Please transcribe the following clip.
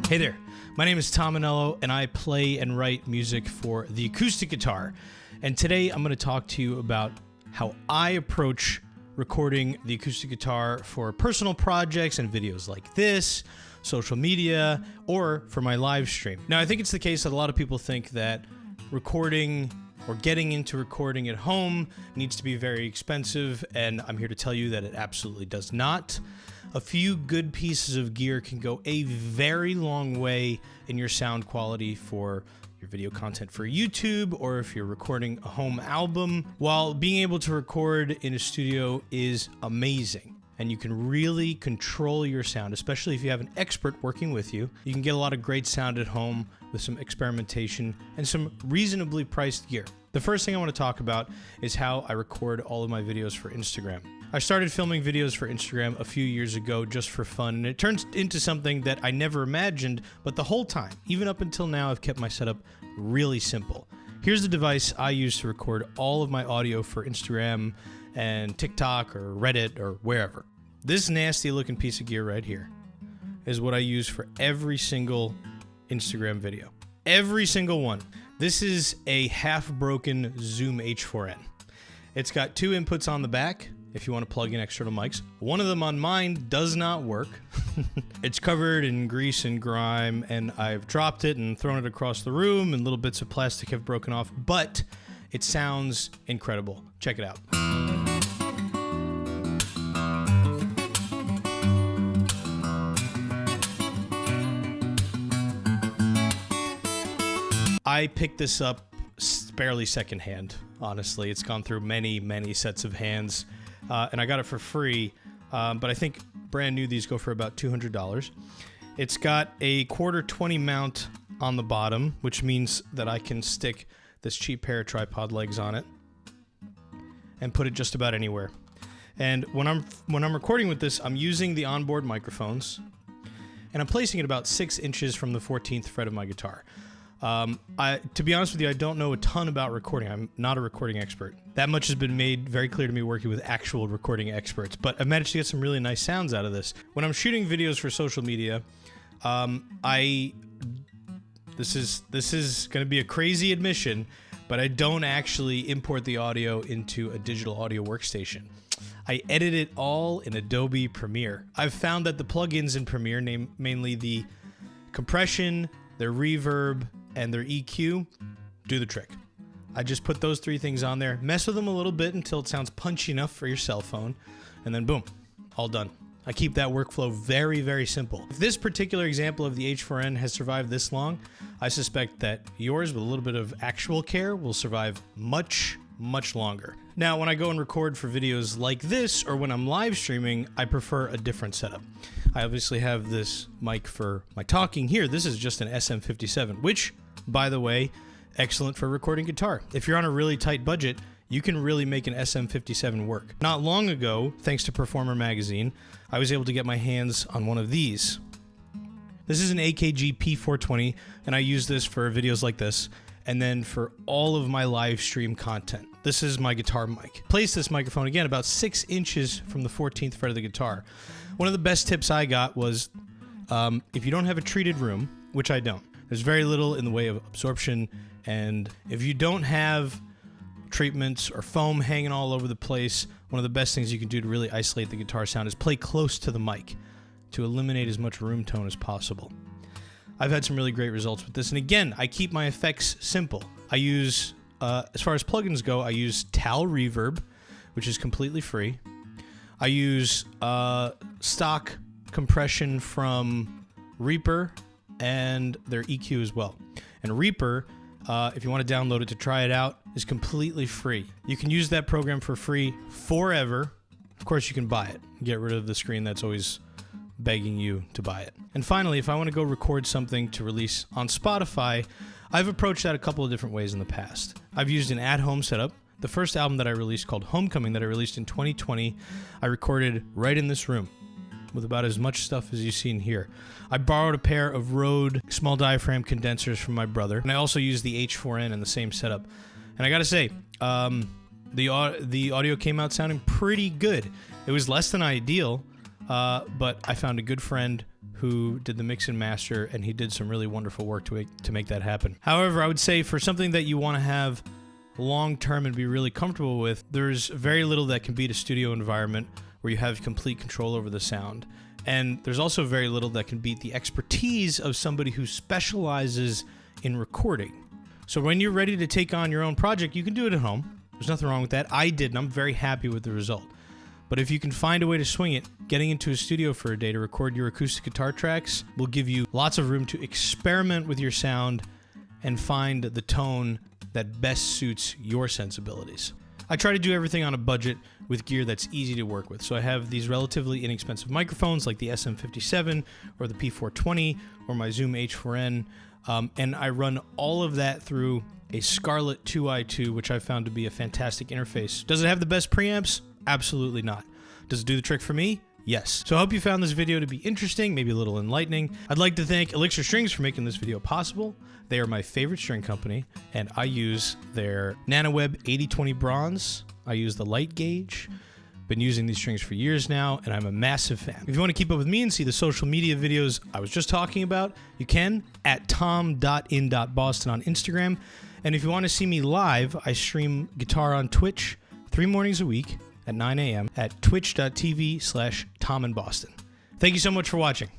Hey there, my name is Tom Anello, and I play and write music for the acoustic guitar. And today I'm going to talk to you about how I approach recording the acoustic guitar for personal projects and videos like this, social media, or for my live stream. Now, I think it's the case that a lot of people think that recording or getting into recording at home needs to be very expensive, and I'm here to tell you that it absolutely does not. A few good pieces of gear can go a very long way in your sound quality for your video content for YouTube, or if you're recording a home album. While being able to record in a studio is amazing, and you can really control your sound, especially if you have an expert working with you. You can get a lot of great sound at home with some experimentation and some reasonably priced gear. The first thing I want to talk about is how I record all of my videos for Instagram. I started filming videos for Instagram a few years ago just for fun, and it turned into something that I never imagined, but the whole time, even up until now, I've kept my setup really simple. Here's the device I use to record all of my audio for Instagram and TikTok or Reddit or wherever. This nasty looking piece of gear right here is what I use for every single Instagram video. Every single one. This is a half-broken Zoom H4n. It's got two inputs on the back if you want to plug in external mics. One of them on mine does not work. It's covered in grease and grime, and I've dropped it and thrown it across the room, and little bits of plastic have broken off, but it sounds incredible. Check it out. I picked this up barely secondhand, honestly. It's gone through many sets of hands, and I got it for free, but I think brand new these go for about $200. It's got a 1/4-20 mount on the bottom, which means that I can stick this cheap pair of tripod legs on it and put it just about anywhere. And when I'm recording with this, I'm using the onboard microphones, and I'm placing it about 6 inches from the 14th fret of my guitar. To be honest with you, I don't know a ton about recording. I'm not a recording expert. That much has been made very clear to me working with actual recording experts, but I've managed to get some really nice sounds out of this. When I'm shooting videos for social media, this is going to be a crazy admission, but I don't actually import the audio into a digital audio workstation. I edit it all in Adobe Premiere. I've found that the plugins in Premiere, mainly the compression, their reverb, and their EQ, do the trick. I just put those three things on there, mess with them a little bit until it sounds punchy enough for your cell phone, and then boom, all done. I keep that workflow very simple. If this particular example of the H4n has survived this long, I suspect that yours, with a little bit of actual care, will survive much longer. Now, when I go and record for videos like this, or when I'm live streaming, I prefer a different setup. I obviously have this mic for my talking here. This is just an SM57, which, by the way, excellent for recording guitar. If you're on a really tight budget, you can really make an SM57 work. Not long ago, thanks to Performer Magazine, I was able to get my hands on one of these. This is an AKG P420, and I use this for videos like this, and then for all of my live stream content. This is my guitar mic. Place this microphone, again, about 6 inches from the 14th fret of the guitar. One of the best tips I got was, if you don't have a treated room, which I don't, there's very little in the way of absorption, and if you don't have treatments or foam hanging all over the place, one of the best things you can do to really isolate the guitar sound is play close to the mic to eliminate as much room tone as possible. I've had some really great results with this, and again, I keep my effects simple. I use, as far as plugins go, I use Tal Reverb, which is completely free. I use stock compression from Reaper and their EQ as well. And Reaper, if you want to download it to try it out, is completely free. You can use that program for free forever. Of course, you can buy it. Get rid of the screen that's always begging you to buy it. And finally, if I want to go record something to release on Spotify, I've approached that a couple of different ways in the past. I've used an at-home setup. The first album that I released, called Homecoming, that I released in 2020, I recorded right in this room with about as much stuff as you see in here. I borrowed a pair of Rode small diaphragm condensers from my brother, and I also used the H4n in the same setup. And I gotta say, the audio came out sounding pretty good. It was less than ideal, but I found a good friend who did the mix and master, and he did some really wonderful work to make that happen. However, I would say for something that you want to have long-term and be really comfortable with, there's very little that can beat a studio environment where you have complete control over the sound. And there's also very little that can beat the expertise of somebody who specializes in recording. So when you're ready to take on your own project, you can do it at home. There's nothing wrong with that. I did, and I'm very happy with the result. But if you can find a way to swing it, getting into a studio for a day to record your acoustic guitar tracks will give you lots of room to experiment with your sound and find the tone that best suits your sensibilities. I try to do everything on a budget with gear that's easy to work with. So I have these relatively inexpensive microphones like the SM57 or the P420 or my Zoom H4n, and I run all of that through a Scarlett 2i2, which I found to be a fantastic interface. Does it have the best preamps? Absolutely not. Does it do the trick for me? Yes. So I hope you found this video to be interesting, maybe a little enlightening. I'd like to thank Elixir Strings for making this video possible. They are my favorite string company, and I use their NanoWeb 8020 bronze. I use the light gauge. Been using these strings for years now, and I'm a massive fan. If you want to keep up with me and see the social media videos I was just talking about, you can at tom.in.boston on Instagram. And if you want to see me live, I stream guitar on Twitch 3 mornings a week at 9 a.m. at twitch.tv/TomInBoston. Thank you so much for watching.